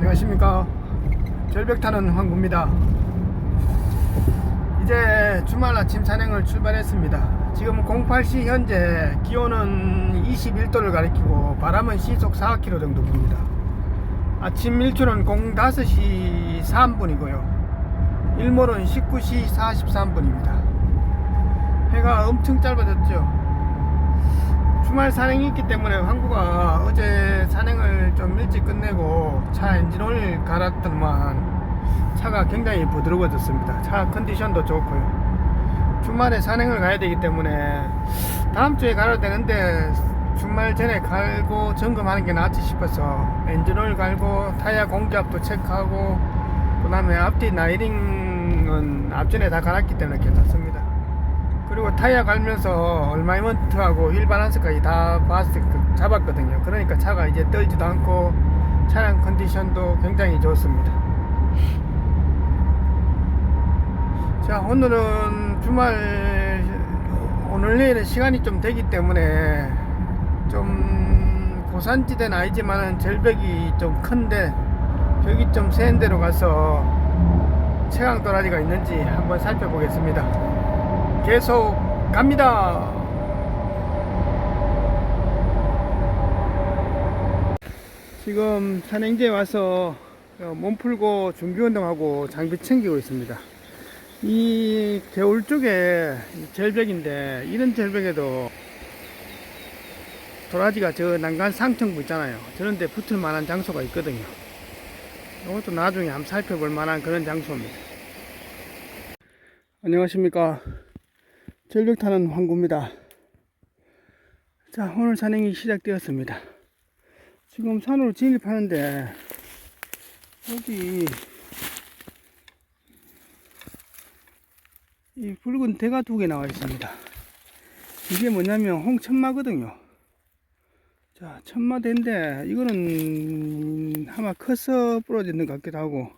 안녕하십니까. 절벽 타는 황구입니다. 이제 주말 아침 산행을 출발했습니다. 지금 08시 현재 기온은 21도를 가리키고 바람은 시속 4km 정도 붑니다. 아침 일출은 05시 3분이고요 일몰은 19시 43분입니다 해가 엄청 짧아졌죠. 주말 산행이 있기 때문에 황구가 어제 산행을 좀 일찍 끝내고 차 엔진오일 갈았더만 차가 굉장히 부드러워졌습니다. 차 컨디션도 좋고요. 주말에 산행을 가야 되기 때문에 다음 주에 갈아야 되는데 주말 전에 갈고 점검하는 게 낫지 싶어서 엔진오일 갈고 타이어 공기압도 체크하고 그 다음에 앞뒤 나이링은 앞전에 다 갈았기 때문에 괜찮습니다. 그리고 타이어 갈면서 얼마이먼트하고 휠 바란스까지 다 잡았거든요. 그러니까 차가 이제 떨지도 않고 차량 컨디션도 굉장히 좋습니다. 자, 오늘은 주말 오늘 내일은 시간이 좀 되기 때문에 좀 고산지대는 아니지만 절벽이 좀 큰데 벽이 좀 센 데로 가서 채광 도라지가 있는지 한번 살펴보겠습니다. 계속 갑니다. 지금 산행지에 와서 몸 풀고 준비운동하고 장비 챙기고 있습니다. 이 겨울 쪽에 절벽인데 이런 절벽에도 도라지가 저 난간 상층부 있잖아요. 저런 데 붙을 만한 장소가 있거든요. 이것도 나중에 한번 살펴볼 만한 그런 장소입니다. 안녕하십니까. 절벽 타는 황구입니다. 자, 오늘 산행이 시작되었습니다. 지금 산으로 진입하는데 여기 이 붉은 대가 2개 나와 있습니다. 이게 뭐냐면 홍천마거든요. 자, 천마대인데 이거는 아마 커서 부러지는 것 같기도 하고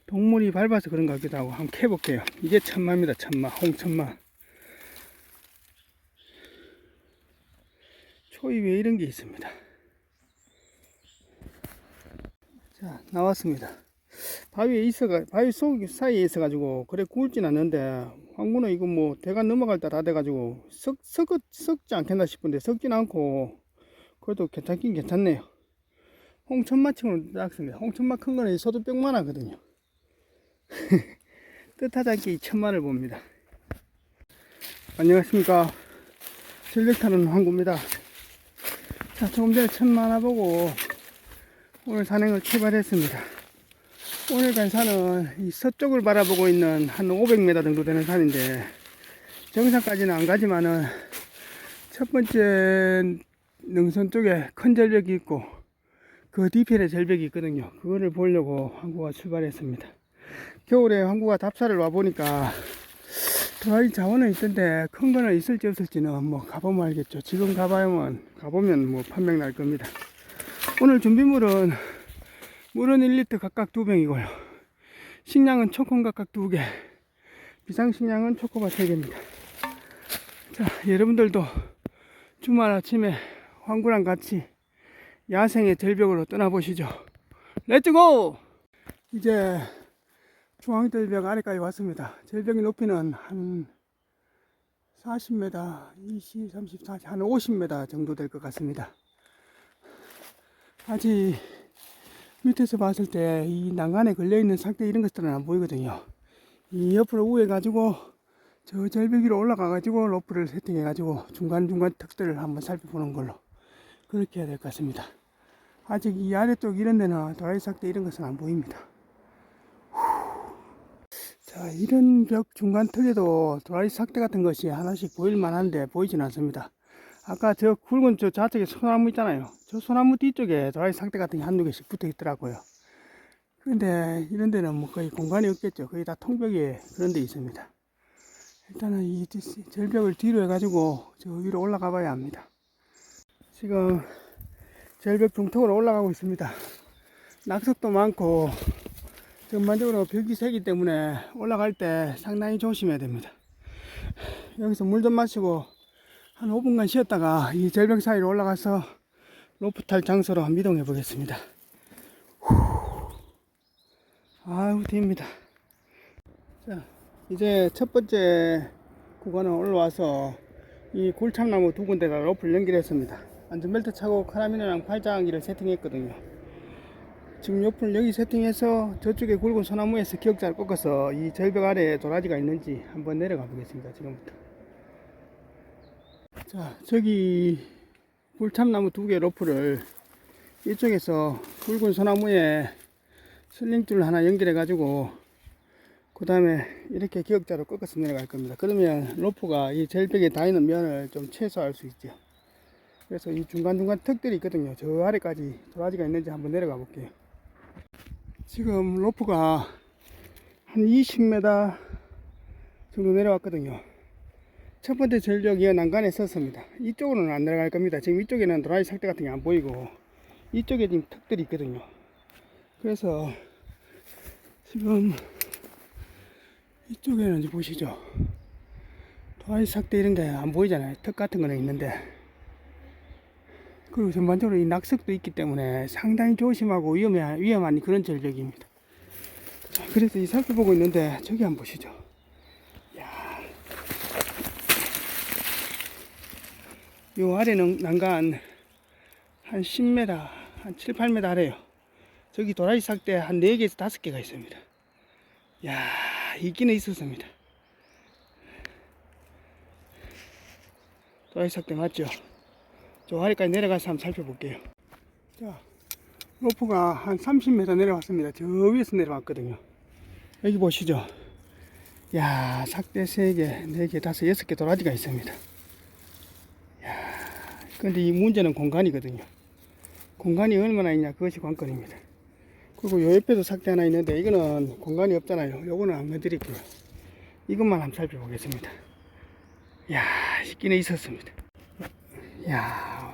동물이 밟아서 그런 것 같기도 하고 한번 캐볼게요. 이게 천마입니다. 천마, 홍천마. 초입에 이런 게 있습니다. 자, 나왔습니다. 바위 속 사이에 있어가지고 그래 굵진 않는데 황구는 이거 뭐 대가 넘어갈 때 다 돼가지고 썩지 않겠나 싶은데 썩진 않고 그래도 괜찮긴 괜찮네요. 홍천마층으로 땄습니다. 홍천마 큰 거는 소두병만 하거든요. 뜻하지 않게 이 천마를 봅니다. 안녕하십니까. 절벽 타는 황구입니다. 자, 조금 전에 천마 하나 보고 오늘 산행을 출발했습니다. 오늘 간 산은 이 서쪽을 바라보고 있는 한 500m 정도 되는 산인데 정상까지는 안 가지만은 첫 번째 능선 쪽에 큰 절벽이 있고 그 뒤편에 절벽이 있거든요. 그거를 보려고 황구가 출발했습니다. 겨울에 황구가 답사를 와보니까 도라지 자원은 있던데 큰 거는 있을지 없을지는 뭐 가보면 알겠죠. 지금 가보면 뭐 판명 날 겁니다. 오늘 준비물은 물은 1리터 각각 2병이고요. 식량은 초콘 각각 2개, 비상식량은 초코바 3개입니다. 자, 여러분들도 주말 아침에 황구랑 같이 야생의 절벽으로 떠나보시죠. 렛츠고! 이제 중앙절벽 아래까지 왔습니다. 절벽의 높이는 한 40m, 20, 30, 40, 한 50m 정도 될 것 같습니다. 아직 밑에서 봤을 때 이 난간에 걸려있는 상태 이런 것들은 안 보이거든요. 이 옆으로 우회 가지고 저 절벽 위로 올라가 가지고 로프를 세팅해 가지고 중간중간 턱들을 한번 살펴보는 걸로 그렇게 해야 될 것 같습니다. 아직 이 아래쪽 이런 데는 도라지 상태 이런 것은 안 보입니다. 자, 이런 벽 중간 턱에도 도라지 삭대 같은 것이 하나씩 보일 만한데 보이진 않습니다. 아까 저 굵은 저 좌측에 소나무 있잖아요. 저 소나무 뒤쪽에 도라지 삭대 같은 게 한두 개씩 붙어 있더라고요. 그런데 이런 데는 뭐 거의 공간이 없겠죠. 거의 다 통벽에 그런 데 있습니다. 일단은 이 절벽을 뒤로 해가지고 저 위로 올라가 봐야 합니다. 지금 절벽 중턱으로 올라가고 있습니다. 낙석도 많고 전반적으로 벽이 세기 때문에 올라갈 때 상당히 조심해야 됩니다. 여기서 물 좀 마시고 한 5분간 쉬었다가 이 절벽 사이로 올라가서 로프 탈 장소로 한번 이동해 보겠습니다. 아유, 됩니다. 자, 이제 첫 번째 구간을 올라와서 이 굴참나무 두 군데다 로프를 연결했습니다. 안전벨트 차고 카라미너랑 팔짱기를 세팅했거든요. 지금 옆을 여기 세팅해서 저쪽에 굵은 소나무에서 기역자를 꺾어서 이 절벽 아래에 도라지가 있는지 한번 내려가 보겠습니다. 지금부터. 자, 저기 굴참나무 두 개 로프를 이쪽에서 굵은 소나무에 슬링줄 하나 연결해 가지고 그 다음에 이렇게 기역자로 꺾어서 내려갈 겁니다. 그러면 로프가 이 절벽에 닿는 면을 좀 최소화할 수 있죠. 그래서 이 중간중간 턱들이 있거든요. 저 아래까지 도라지가 있는지 한번 내려가 볼게요. 지금 로프가 한 20m 정도 내려왔거든요. 첫 번째 절벽 이 난간에 섰습니다. 이쪽으로는 안 내려갈 겁니다. 지금 이쪽에는 도라지 삭대 같은 게 안 보이고 이쪽에 지금 턱들이 있거든요. 그래서 지금 이쪽에는 이제 보시죠. 도라지 삭대 이런 게 안 보이잖아요. 턱 같은 거는 있는데. 그리고 전반적으로 이 낙석도 있기 때문에 상당히 조심하고 위험한 그런 절벽입니다. 자, 그래서 이 살펴보고 있는데 저기 한번 보시죠. 야, 요 아래는 난간 한 10m, 한 7, 8m 아래요. 저기 도라지 삭대 한 4개에서 5개가 있습니다. 야, 있기는 있었습니다. 도라지 삭대 맞죠? 저 아래까지 내려가서 한번 살펴볼게요. 자, 로프가 한 30m 내려왔습니다. 저 위에서 내려왔거든요. 여기 보시죠. 야, 삭대 3개, 4개, 5, 6개 도라지가 있습니다. 야, 근데 이 문제는 공간이거든요. 공간이 얼마나 있냐, 그것이 관건입니다. 그리고 요 옆에도 삭대 하나 있는데 이거는 공간이 없잖아요. 요거는 안 건드릴게요. 이것만 한번 살펴보겠습니다. 야, 있기는 있었습니다. 야,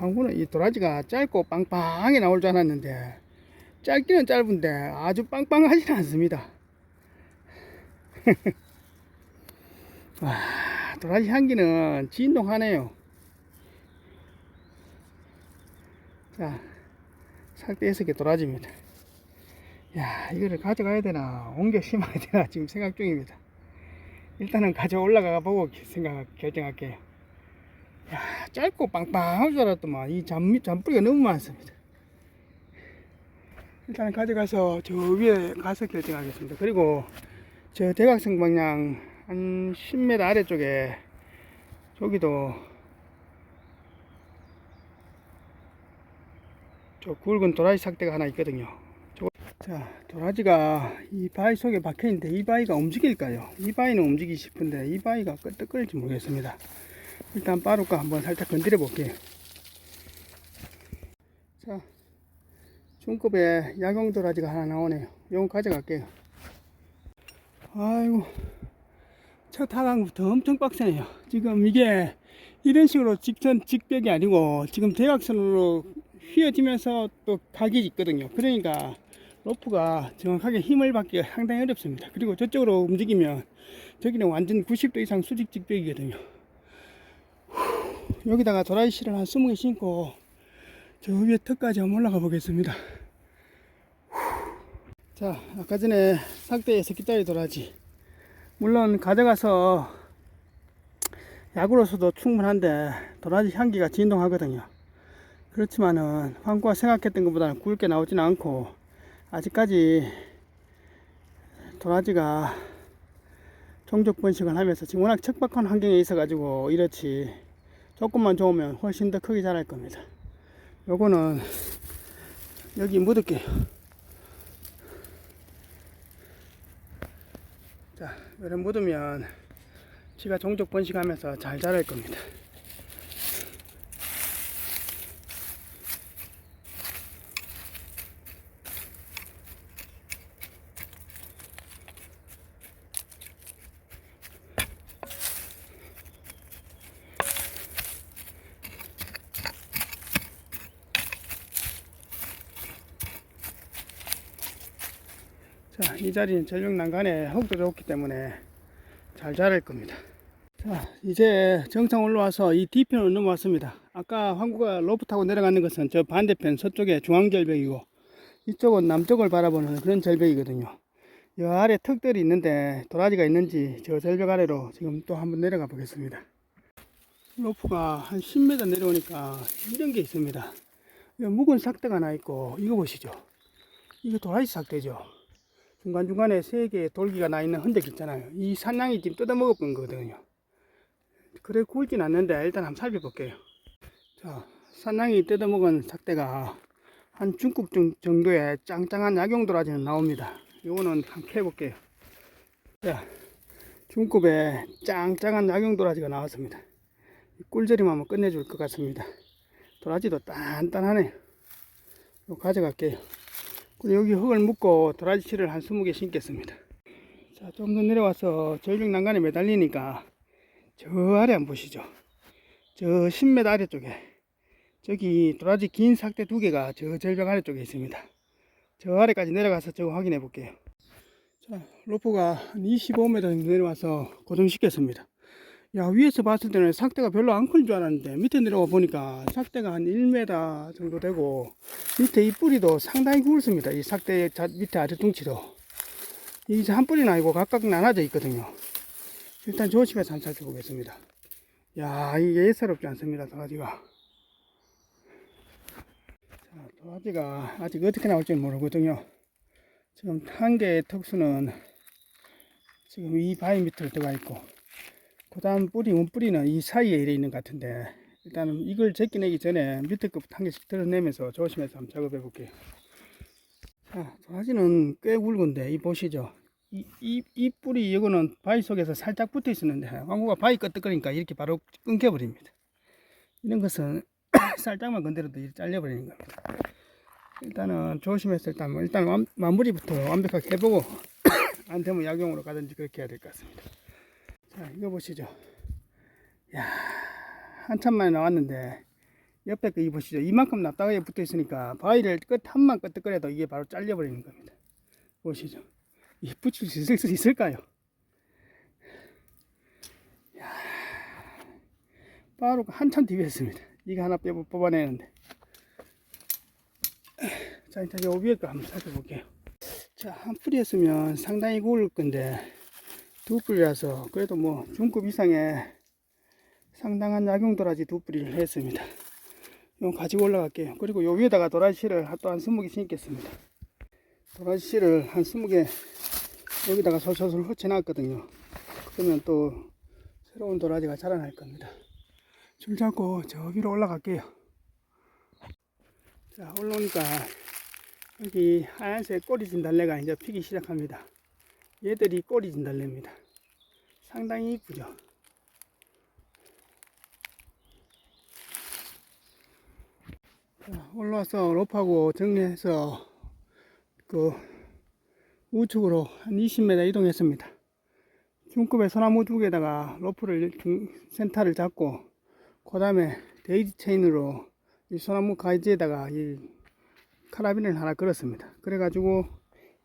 한구는 이 도라지가 짧고 빵빵하게 나올 줄 알았는데 짧기는 짧은데 아주 빵빵하지는 않습니다. 와, 도라지 향기는 진동하네요. 자, 삭대 6개 도라지입니다. 야, 이거를 가져가야 되나 옮겨 심어야 되나 지금 생각 중입니다. 일단은 가져 올라가 보고 결정할게요. 야, 짧고 빵빵할 줄 알았더만 이 잔뿌리가 너무 많습니다. 일단은 가져가서 저 위에 가서 결정하겠습니다. 그리고 저 대각선 방향 한 10m 아래쪽에 저기도 저 굵은 도라지 삭대가 하나 있거든요. 자, 도라지가 이 바위 속에 박혀 있는데 이 바위가 움직일까요? 이 바위는 움직이기 싶은데 이 바위가 끄떡거릴지 모르겠습니다. 일단 빠루가 한번 살짝 건드려 볼게요. 자, 중급에 야경 도라지가 하나 나오네요. 이건 가져갈게요. 아이고, 첫 하강부터 엄청 빡세네요. 지금 이게 이런 식으로 직벽이 아니고 지금 대각선으로 휘어지면서 또 각이 있거든요. 그러니까 로프가 정확하게 힘을 받기가 상당히 어렵습니다. 그리고 저쪽으로 움직이면 저기는 완전 90도 이상 수직 직벽이거든요. 여기다가 도라지 실을 한 20개 심고 저 위에 턱까지 한번 올라가 보겠습니다. 자, 아까 전에 삭대에서 깃다리 도라지 물론 가져가서 약으로서도 충분한데 도라지 향기가 진동하거든요. 그렇지만은 황구가 생각했던 것보다는 굵게 나오지는 않고 아직까지 도라지가 종족 번식을 하면서 지금 워낙 척박한 환경에 있어 가지고 이렇지 조금만 좋으면 훨씬 더 크게 자랄 겁니다. 요거는 여기 묻을게요. 자, 이렇게 묻으면 지가 종족 번식하면서 잘 자랄 겁니다. 자, 이 자리는 전력 난간에 흙도 좋기 때문에 잘 자랄 겁니다. 자, 이제 정상 올라와서 이 뒤편으로 넘어왔습니다. 아까 황구가 로프 타고 내려가는 것은 저 반대편 서쪽에 중앙절벽이고 이쪽은 남쪽을 바라보는 그런 절벽이거든요. 이 아래 턱들이 있는데 도라지가 있는지 저 절벽 아래로 지금 또 한번 내려가 보겠습니다. 로프가 한 10m 내려오니까 이런 게 있습니다. 묵은 삭대가 나 있고, 이거 보시죠. 이거 도라지 삭대죠. 중간중간에 3개의 돌기가 나 있는 흔적 있잖아요. 이 산양이 지금 뜯어먹어본 거거든요. 그래 굵진 않는데 일단 한번 살펴볼게요. 자, 산양이 뜯어먹은 삭대가 한 중급 정도의 짱짱한 약용도라지는 나옵니다. 요거는 한번 캐볼게요. 자, 중급의 짱짱한 약용도라지가 나왔습니다. 꿀절이만 한번 끝내줄 것 같습니다. 도라지도 단단하네요. 이거 가져갈게요. 그리고 여기 흙을 묻고 도라지 씨를 한 20개 심겠습니다. 자, 좀 더 내려와서 절벽 난간에 매달리니까 저 아래 한번 보시죠. 저 10m 아래쪽에 저기 도라지 긴 삭대 2개가 저 절벽 아래쪽에 있습니다. 저 아래까지 내려가서 저거 확인해 볼게요. 자, 로프가 한 25m 정도 내려와서 고정시켰습니다. 야, 위에서 봤을 때는 삭대가 별로 안 큰 줄 알았는데 밑에 내려와 보니까 삭대가 한 1m 정도 되고 밑에 이 뿌리도 상당히 굵습니다. 이 삭대 밑에 아래뚱치도 이게 한 뿌리는 아니고 각각 나눠져 있거든요. 일단 조심해서 한번 살펴보겠습니다. 야, 이게 예사롭지 않습니다. 도라지가. 자, 도라지가 아직 어떻게 나올지 모르거든요. 지금 한 개의 턱수는 지금 이 바위 밑으로 들어가 있고, 그 다음 원뿌리는 이 사이에 이래 있는 것 같은데, 일단은 이걸 제끼내기 전에 밑에 것부터 한 개씩 드러내면서 조심해서 한번 작업해 볼게요. 자, 도라지는 꽤 굵은데, 이 보시죠. 이 뿌리, 이거는 바위 속에서 살짝 붙어 있었는데, 왕구가 바위 끄떡거리니까 이렇게 바로 끊겨버립니다. 이런 것은 살짝만 건드려도 이렇게 잘려버리는 겁니다. 일단은 조심해서 일단 마무리부터 완벽하게 해보고, 안 되면 약용으로 가든지 그렇게 해야 될 것 같습니다. 자, 이거 보시죠. 야, 한참 만에 나왔는데 옆에 거 이거 보시죠. 이만큼 납작하게 붙어 있으니까 바위를 끝 한만 끄떡거려도 이게 바로 잘려버리는 겁니다. 보시죠. 이 붙일 수 있을까요? 야, 바로 한참 뒤에 있습니다. 이거 하나 뽑아내는데. 자, 일단 요 위에 거 한번 살펴볼게요. 자, 한 뿌리였으면 상당히 굵을 건데 2뿌리라서 그래도 뭐 중급 이상의 상당한 약용도라지 2뿌리를 했습니다. 이거 가지고 올라갈게요. 그리고 요 위에다가 도라지씨를 또 한 20개 심겠습니다. 도라지씨를 한 20개 여기다가 솔솔솔 흩어놨거든요. 그러면 또 새로운 도라지가 자라날 겁니다. 줄 잡고 저 위로 올라갈게요. 자, 올라오니까 여기 하얀색 꼬리 진달래가 이제 피기 시작합니다. 얘들이 꼬리 진달래입니다. 상당히 이쁘죠. 자, 올라와서 로프하고 정리해서 그 우측으로 한 20m 이동했습니다. 중급의 소나무 2개에다가 로프를 센터를 잡고, 그 다음에 데이지 체인으로 이 소나무 가지에다가 이 카라빈을 하나 걸었습니다. 그래가지고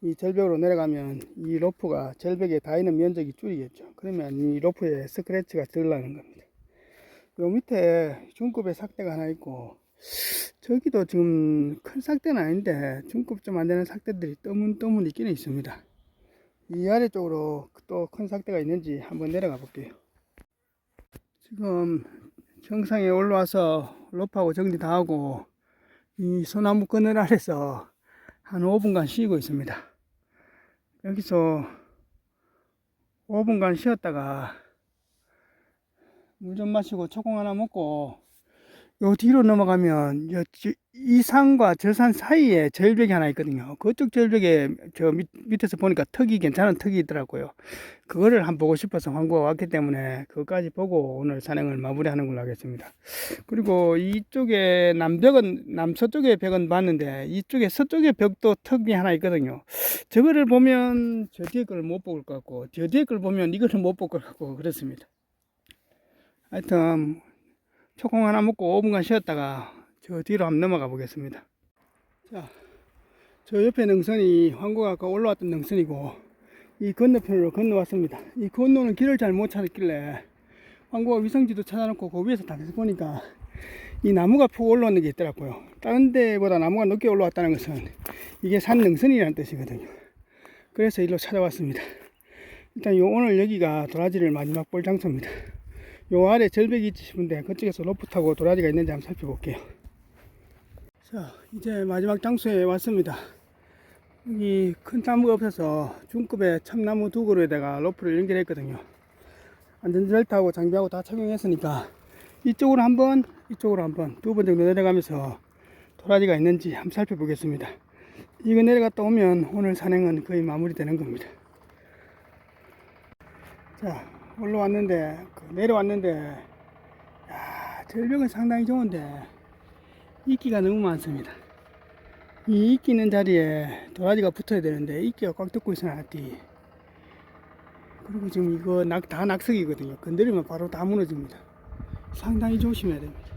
이 절벽으로 내려가면 이 로프가 절벽에 닿는 면적이 줄이겠죠. 그러면 이 로프에 스크래치가 들어가는 겁니다. 요 밑에 중급의 삭대가 하나 있고, 저기도 지금 큰 삭대는 아닌데 중급 좀 안 되는 삭대들이 떠문 있기는 있습니다. 이 아래쪽으로 또 큰 삭대가 있는지 한번 내려가 볼게요. 지금 정상에 올라와서 로프하고 정리 다 하고 이 소나무 그늘 아래서 한 5분간 쉬고 있습니다. 여기서 5분간 쉬었다가 물 좀 마시고 초콩 하나 먹고 요 뒤로 넘어가면 이 산과 저 산 사이에 절벽이 하나 있거든요. 그쪽 절벽에 저 밑에서 보니까 턱이 괜찮은 턱이 있더라고요. 그거를 한번 보고 싶어서 황구가 왔기 때문에 그것까지 보고 오늘 산행을 마무리하는 걸로 하겠습니다. 그리고 이쪽에 남서쪽의 벽은 봤는데 이쪽에 서쪽의 벽도 턱이 하나 있거든요. 저거를 보면 저 뒤에 걸 못 볼 것 같고 저 뒤에 걸 보면 이거를 못 볼 것 같고 그렇습니다. 하여튼 초콩 하나 먹고 5분간 쉬었다가 저 뒤로 한번 넘어가 보겠습니다. 자, 저 옆에 능선이 황구가 아까 올라왔던 능선이고 이 건너편으로 건너왔습니다. 이 건너는 길을 잘 못 찾았길래 황구가 위성지도 찾아놓고 그 위에서 다시 보니까 이 나무가 푹 올라오는 게 있더라고요. 다른 데보다 나무가 높게 올라왔다는 것은 이게 산 능선이라는 뜻이거든요. 그래서 일로 찾아왔습니다. 일단 오늘 여기가 도라지를 마지막 볼 장소입니다. 요 아래 절벽이 있지 싶은데 그쪽에서 로프 타고 도라지가 있는지 한번 살펴볼게요. 자, 이제 마지막 장소에 왔습니다. 여기 큰 나무가 없어서 중급의 참나무 두 그루에다가 로프를 연결했거든요. 안전벨트하고 장비하고 다 착용했으니까 이쪽으로 한번 이쪽으로 한번 두 번 정도 내려가면서 도라지가 있는지 한번 살펴보겠습니다. 이거 내려갔다 오면 오늘 산행은 거의 마무리되는 겁니다. 자, 올라왔는데 내려왔는데 야, 절벽은 상당히 좋은데 이끼가 너무 많습니다. 이 이끼 있는 자리에 도라지가 붙어야 되는데 이끼가 꽉 덮고 있어요. 앞뒤. 그리고 지금 이거 다 낙석이거든요. 건드리면 바로 다 무너집니다. 상당히 조심해야 됩니다.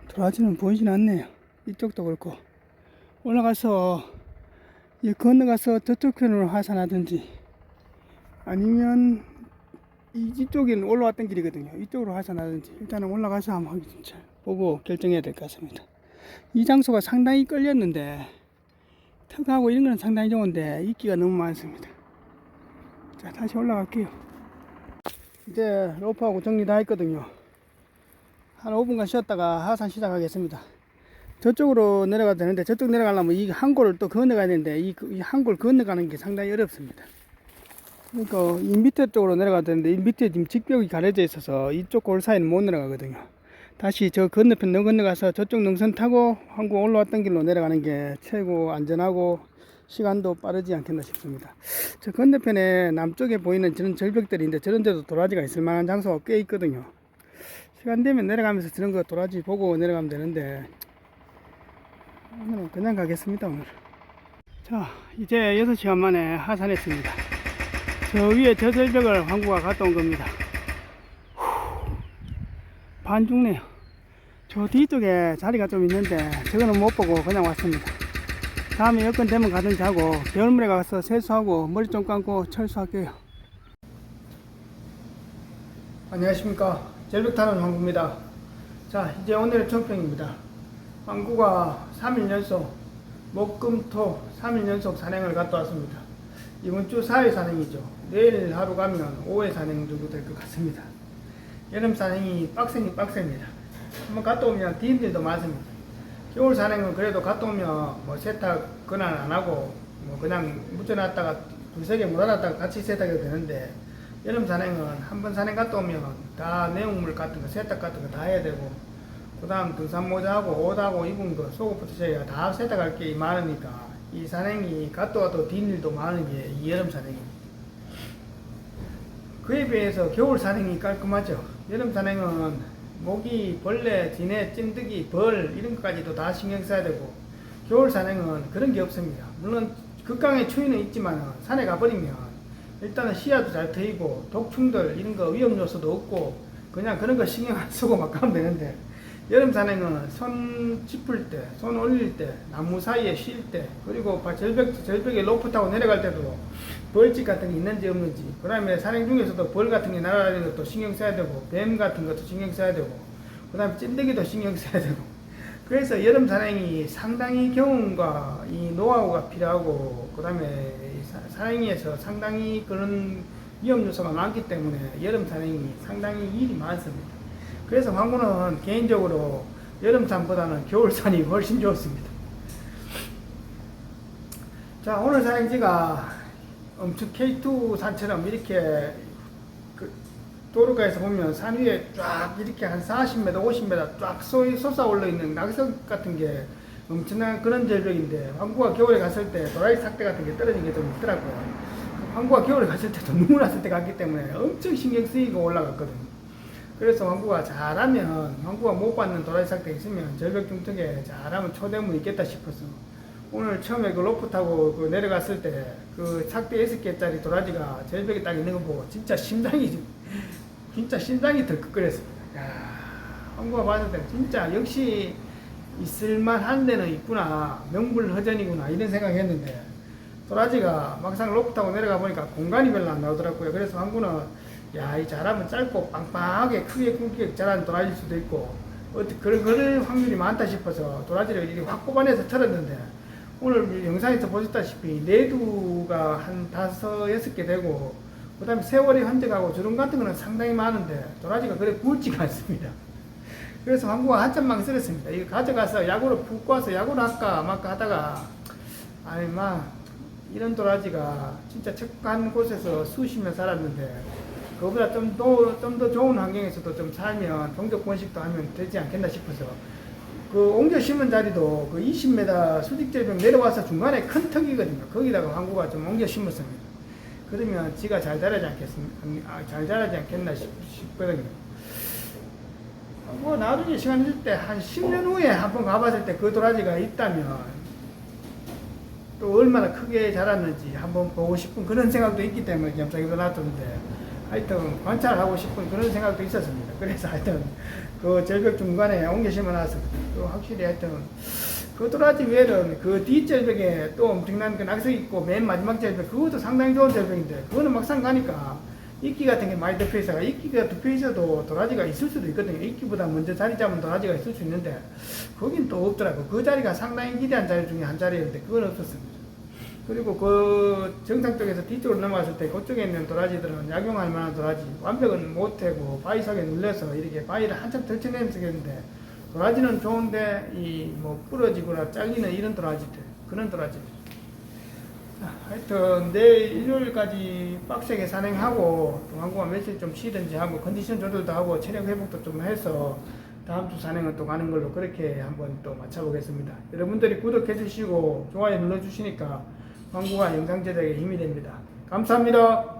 도라지는 보이진 않네요. 이쪽도 그렇고 올라가서 건너가서 저쪽 편으로 하산하든지 아니면 이쪽에는 올라왔던 길이거든요. 이쪽으로 하산하든지 일단은 올라가서 한번 진짜 보고 결정해야 될 것 같습니다. 이 장소가 상당히 끌렸는데 턱하고 이런 건 상당히 좋은데 이끼가 너무 많습니다. 자, 다시 올라갈게요. 이제 로프하고 정리 다 했거든요. 한 5분간 쉬었다가 하산 시작하겠습니다. 저쪽으로 내려가도 되는데 저쪽 내려가려면 이 한 골을 또 건너가야 되는데 이 한 골 건너가는 게 상당히 어렵습니다. 그러니까 이 밑에 쪽으로 내려가야 되는데 이 밑에 지금 직벽이 가려져 있어서 이쪽 골 사이는 못 내려가거든요. 다시 저 건너편 건너가서 저쪽 능선 타고 한국 올라왔던 길로 내려가는 게 최고 안전하고 시간도 빠르지 않겠나 싶습니다. 저 건너편에 남쪽에 보이는 저런 절벽들인데 저런 데도 도라지가 있을 만한 장소가 꽤 있거든요. 시간 되면 내려가면서 저런 거 도라지 보고 내려가면 되는데 오늘은 그냥 가겠습니다. 오늘. 자, 이제 6시간 만에 하산했습니다. 저 위에 저 절벽을 황구가 갔다 온 겁니다. 반 죽네요. 저 뒤쪽에 자리가 좀 있는데 저거는 못 보고 그냥 왔습니다. 다음에 여건 되면 가든지 하고 겨울물에 가서 세수하고 머리 좀 감고 철수할게요. 안녕하십니까. 절벽 타는 황구입니다. 자, 이제 오늘의 총평입니다. 황구가 3일 연속 목금토 3일 연속 산행을 갔다 왔습니다. 이번 주 4회 산행이죠. 내일 하루 가면 5회 산행 정도 될 것 같습니다. 여름 산행이 빡세니 빡셉니다. 한번 갔다 오면 뒤힘들도 많습니다. 겨울 산행은 그래도 갔다 오면 뭐 세탁 그날 안 하고 뭐 그냥 묻혀놨다가 두세 개 몰아놨다가 같이 세탁해도 되는데 여름 산행은 한번 산행 갔다 오면 다 내용물 같은 거 세탁 같은 거 다 해야 되고 그 다음 등산 모자하고 옷하고 입은 거 속옷부터 저희가 다 세탁할 게 많으니까 이 산행이 갔다 와도 뒷일도 많은 게 이 여름 산행입니다. 그에 비해서 겨울 산행이 깔끔하죠. 여름 산행은 모기, 벌레, 지네, 찐득이, 벌 이런 것까지도 다 신경 써야 되고 겨울 산행은 그런 게 없습니다. 물론 극강의 추위는 있지만 산에 가버리면 일단은 시야도 잘 트이고 독충들 이런 거 위험 요소도 없고 그냥 그런 거 신경 안 쓰고 막 가면 되는데 여름 산행은 손 짚을 때, 손 올릴 때, 나무 사이에 쉴 때, 그리고 절벽에 로프 타고 내려갈 때도 벌집 같은 게 있는지 없는지, 그 다음에 산행 중에서도 벌 같은 게 날아다니는 것도 신경 써야 되고, 뱀 같은 것도 신경 써야 되고, 그 다음에 찐득이도 신경 써야 되고, 그래서 여름 산행이 상당히 경험과 이 노하우가 필요하고, 그 다음에 산행에서 상당히 그런 위험 요소가 많기 때문에 여름 산행이 상당히 일이 많습니다. 그래서 황구는 개인적으로 여름산보다는 겨울산이 훨씬 좋습니다. 자, 오늘 산행지가 엄청 K2 산처럼 이렇게 도로가에서 보면 산 위에 쫙 이렇게 한 40m, 50m 쫙 솟아 올라 있는 낙석 같은 게 엄청난 그런 절벽인데 황구가 겨울에 갔을 때 도라지 삭대 같은 게 떨어진 게 좀 있더라고요. 황구가 겨울에 갔을 때도 눈물 났을 때 갔기 때문에 엄청 신경 쓰이고 올라갔거든요. 그래서 황구가 잘하면 황구가 못 받는 도라지 삭대 있으면 절벽 중턱에 잘하면 초대문 있겠다 싶어서 오늘 처음에 그 로프 타고 그 내려갔을 때 그 삭대 6개짜리 도라지가 절벽에 딱 있는 거 보고 진짜 심장이 덜컥거렸습니다. 야, 황구가 봤을 때 진짜 역시 있을만한 데는 있구나, 명불허전이구나 이런 생각했는데 도라지가 막상 로프 타고 내려가 보니까 공간이 별로 안 나오더라고요. 그래서 황구는 야, 이 잘하면 짧고 빵빵하게 크게 굵게 자란 도라지일 수도 있고 그럴 확률이 많다 싶어서 도라지를 이렇게 확 뽑아내서 털었는데, 오늘 영상에서 보셨다시피 내두가 한 5, 6개 되고, 그 다음에 세월이 흔적하고 주름 같은 거는 상당히 많은데 도라지가 그래 굵지가 않습니다. 그래서 황구가 한참 망설였습니다. 이거 가져가서 야구를 푹 꽈서 야구를 할까 말까 하다가, 아니 이런 도라지가 진짜 척한 곳에서 수십 년 살았는데 그거보다 좀 더 좋은 환경에서도 좀 살면 동족 번식도 하면 되지 않겠나 싶어서, 그 옮겨 심은 자리도 그 20m 수직절벽 내려와서 중간에 큰 턱이거든요. 거기다가 황구가 좀 옮겨 심었습니다. 그러면 지가 잘 자라지 않겠나 싶거든요. 뭐 나중에 시간 있을 때 한 10년 후에 한번 가봤을 때 그 도라지가 있다면 또 얼마나 크게 자랐는지 한번 보고 싶은 그런 생각도 있기 때문에 겸사겸사 놔뒀는데, 하여튼 관찰하고 싶은 그런 생각도 있었습니다. 그래서 하여튼 그 절벽 중간에 옮겨 심어놨습니다. 또 확실히 하여튼 그 도라지 외에는 그 뒷절벽에 또 엄청난 그 낙석이 있고, 맨 마지막 절벽 그것도 상당히 좋은 절벽인데 그거는 막상 가니까 이끼 같은 게 많이 덮여 있어가, 이끼가 덮여 있어도 도라지가 있을 수도 있거든요. 이끼보다 먼저 자리 잡은 도라지가 있을 수 있는데 거긴 또 없더라고. 그 자리가 상당히 기대한 자리 중에 한 자리였는데 그건 없었습니다. 그리고 그 정상 쪽에서 뒤쪽으로 넘어갔을 때 그쪽에 있는 도라지들은 약용할 만한 도라지, 완벽은 못하고 바위 속에 눌려서 이렇게 바위를 한참 덜쳐내면서 했는데, 도라지는 좋은데 이 뭐 부러지거나 잘리는 이런 도라지들, 그런 도라지. 하여튼 내일 일요일까지 빡세게 산행하고 동안구가 며칠 좀 쉬든지 하고 컨디션 조절도 하고 체력 회복도 좀 해서 다음 주 산행은 또 가는 걸로 그렇게 한번 또 맞춰보겠습니다. 여러분들이 구독해 주시고 좋아요 눌러 주시니까 광구가 영상 제작에 힘이 됩니다. 감사합니다.